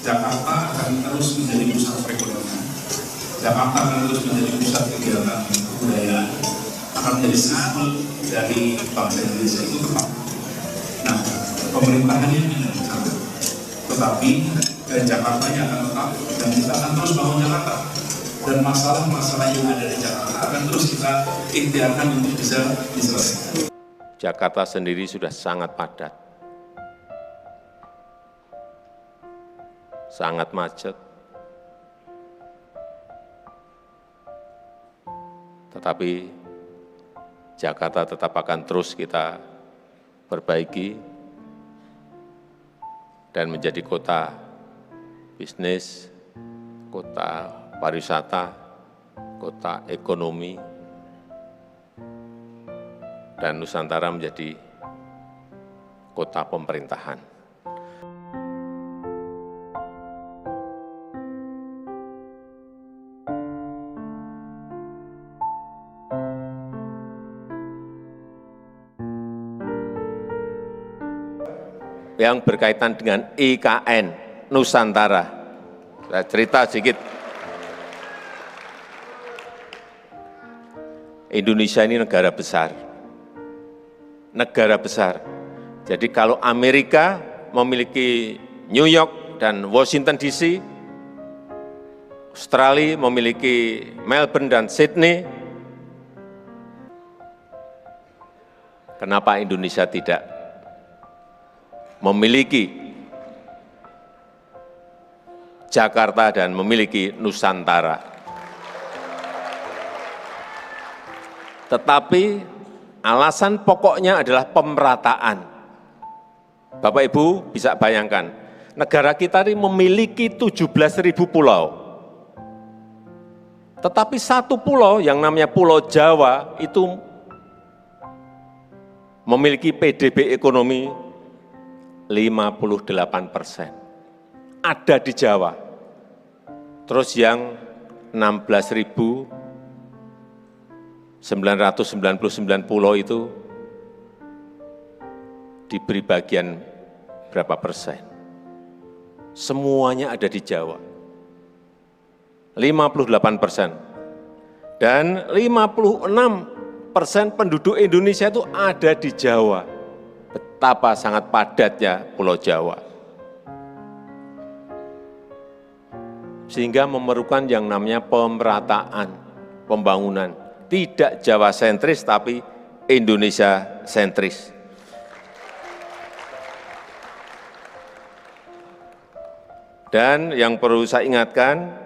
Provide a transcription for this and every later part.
Jakarta akan terus menjadi pusat perekonomian. Jakarta akan terus menjadi pusat kegiatan kebudayaan. Akan menjadi simbol dari bangsa Indonesia itu tetap. Nah, pemerintahannya ini sama. Tetapi Jakartanya akan tetap dan kita akan terus bangun Jakarta. Dan masalah-masalah yang ada di Jakarta akan terus kita ikhtiarkan untuk bisa diselesaikan. Jakarta sendiri sudah sangat padat, sangat macet, tetapi Jakarta tetap akan terus kita perbaiki dan menjadi kota bisnis, kota pariwisata, kota ekonomi, dan Nusantara menjadi kota pemerintahan. Yang berkaitan dengan IKN Nusantara, saya cerita sedikit. Indonesia ini negara besar. Negara besar. Jadi kalau Amerika memiliki New York dan Washington DC, Australia memiliki Melbourne dan Sydney, kenapa Indonesia tidak memiliki Jakarta dan memiliki Nusantara? Tetapi alasan pokoknya adalah pemerataan. Bapak Ibu bisa bayangkan, negara kita ini memiliki 17.000 pulau. Tetapi satu pulau yang namanya Pulau Jawa itu memiliki PDB ekonomi 58%. Ada di Jawa. Terus yang 16.999 pulau itu diberi bagian berapa persen? Semuanya ada di Jawa. 58%. Dan 56% penduduk Indonesia itu ada di Jawa. Betapa sangat padatnya Pulau Jawa. Sehingga memerlukan yang namanya pemerataan, pembangunan. Tidak Jawa sentris, tapi Indonesia sentris. Dan yang perlu saya ingatkan,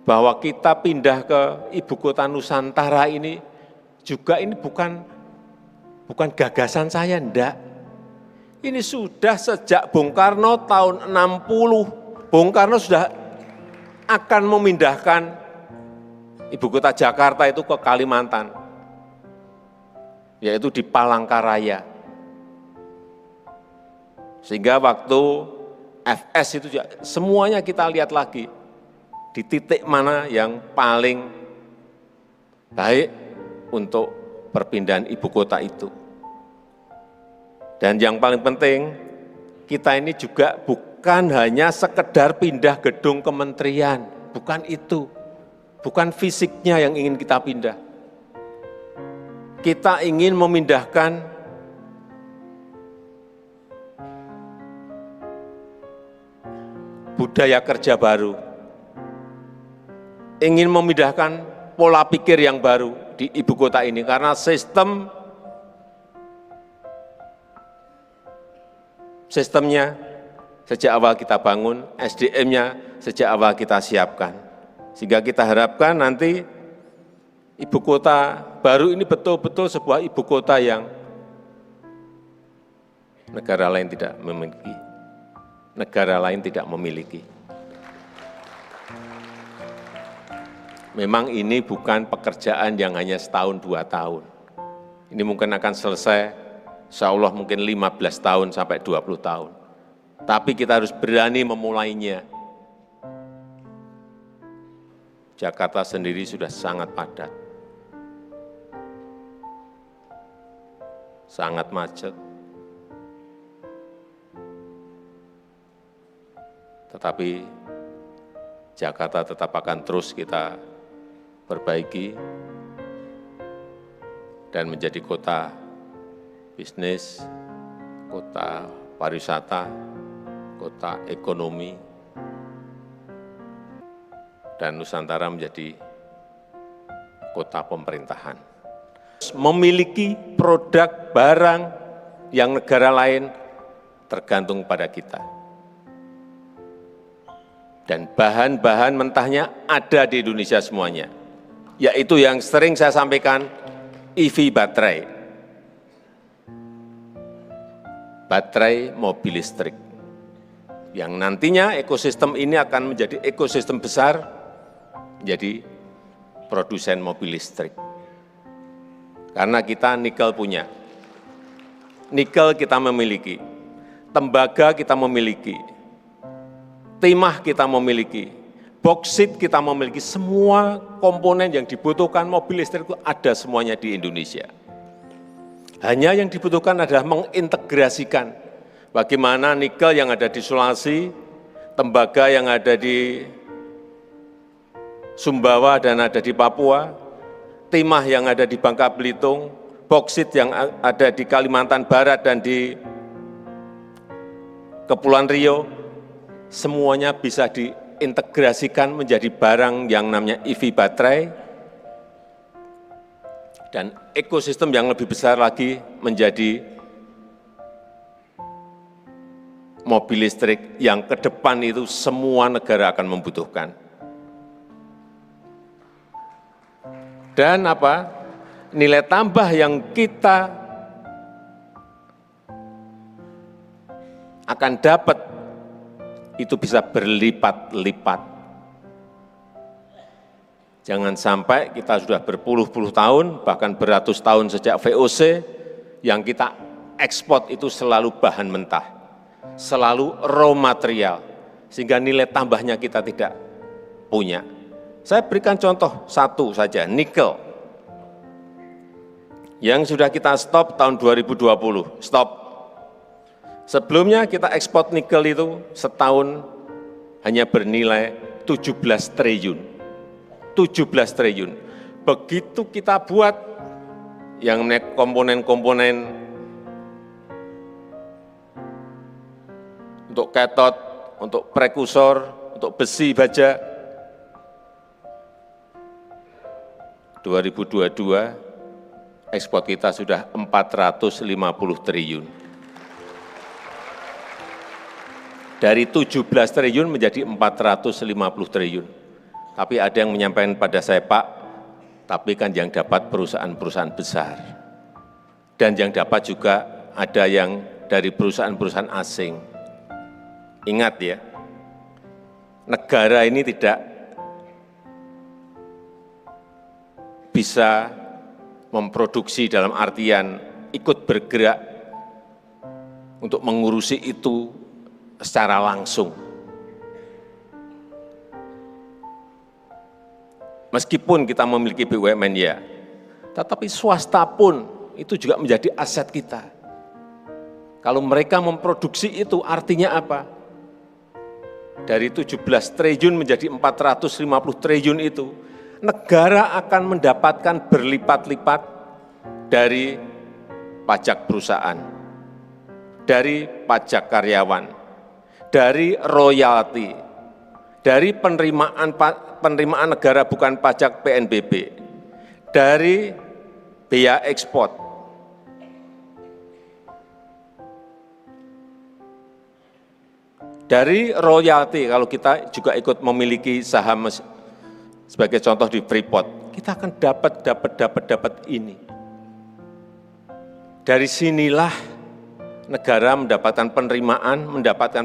bahwa kita pindah ke ibu kota Nusantara ini, juga ini bukan gagasan saya, enggak. Ini sudah sejak Bung Karno tahun 60, Bung Karno sudah akan memindahkan ibu kota Jakarta itu ke Kalimantan, yaitu di Palangkaraya. Sehingga waktu FS itu juga, semuanya kita lihat lagi, di titik mana yang paling baik untuk perpindahan ibu kota itu. Dan yang paling penting, kita ini juga bukan hanya sekedar pindah gedung kementerian, bukan itu. Bukan fisiknya yang ingin kita pindah. Kita ingin memindahkan budaya kerja baru. Ingin memindahkan pola pikir yang baru di ibu kota ini, karena sistemnya sejak awal kita bangun, SDM-nya sejak awal kita siapkan. Sehingga kita harapkan nanti ibu kota baru ini betul-betul sebuah ibu kota yang negara lain tidak memiliki. Negara lain tidak memiliki. Memang ini bukan pekerjaan yang hanya setahun, 2 tahun. Ini mungkin akan selesai, insya Allah mungkin 15 tahun sampai 20 tahun. Tapi kita harus berani memulainya. Jakarta sendiri sudah sangat padat, sangat macet. tetapi Jakarta tetap akan terus kita perbaiki dan menjadi kota bisnis, kota pariwisata, kota ekonomi, dan Nusantara menjadi kota pemerintahan. Memiliki produk barang yang negara lain tergantung pada kita. Dan bahan-bahan mentahnya ada di Indonesia semuanya, yaitu yang sering saya sampaikan, EV baterai. Baterai mobil listrik. Yang nantinya ekosistem ini akan menjadi ekosistem besar, menjadi produsen mobil listrik. Karena kita nikel punya. Nikel kita memiliki. Tembaga kita memiliki. Timah kita memiliki. Boksit kita memiliki. Semua komponen yang dibutuhkan mobil listrik itu ada semuanya di Indonesia. Hanya yang dibutuhkan adalah mengintegrasikan bagaimana nikel yang ada di Sulawesi, tembaga yang ada di Sumbawa dan ada di Papua, timah yang ada di Bangka Belitung, boksit yang ada di Kalimantan Barat dan di Kepulauan Riau, semuanya bisa diintegrasikan menjadi barang yang namanya EV baterai, dan ekosistem yang lebih besar lagi menjadi mobil listrik yang ke depan itu semua negara akan membutuhkan. Dan apa? Nilai tambah yang kita akan dapat itu bisa berlipat-lipat. Jangan sampai kita sudah berpuluh-puluh tahun, bahkan beratus tahun sejak VOC, yang kita ekspor itu selalu bahan mentah, selalu raw material, sehingga nilai tambahnya kita tidak punya. Saya berikan contoh satu saja, nikel. Yang sudah kita stop tahun 2020, stop. Sebelumnya kita ekspor nikel itu setahun hanya bernilai 17 triliun. 17 triliun. Begitu kita buat yang komponen-komponen untuk katot, untuk prekursor, untuk besi baja, 2022 ekspor kita sudah 450 triliun. Dari 17 triliun menjadi 450 triliun. Tapi ada yang menyampaikan pada saya, Pak, tapi kan yang dapat perusahaan-perusahaan besar. Dan yang dapat juga ada yang dari perusahaan-perusahaan asing. Ingat ya, negara ini tidak bisa memproduksi dalam artian ikut bergerak untuk mengurusi itu secara langsung. Meskipun kita memiliki BUMN ya, tetapi swasta pun itu juga menjadi aset kita. Kalau mereka memproduksi itu artinya apa? Dari 17 triliun menjadi 450 triliun itu, negara akan mendapatkan berlipat-lipat dari pajak perusahaan, dari pajak karyawan, dari royalti, dari penerimaan negara bukan pajak PNBP, dari biaya ekspor, dari royalti. Kalau kita juga ikut memiliki saham sebagai contoh di Freeport, kita akan dapat ini. Dari sinilah negara mendapatkan penerimaan, mendapatkan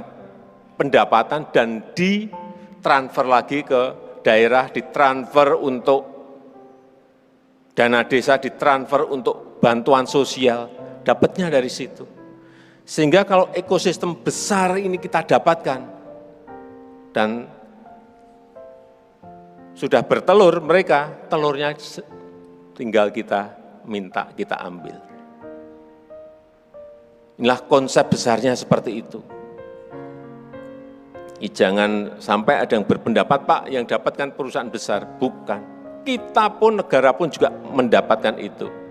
pendapatan, dan ditransfer lagi ke daerah, ditransfer untuk dana desa, ditransfer untuk bantuan sosial, dapatnya dari situ. Sehingga kalau ekosistem besar ini kita dapatkan, dan sudah bertelur mereka, telurnya tinggal kita minta, kita ambil. Inilah konsep besarnya seperti itu. Jangan sampai ada yang berpendapat, Pak, yang dapatkan perusahaan besar. Bukan. Kita pun, negara pun juga mendapatkan itu.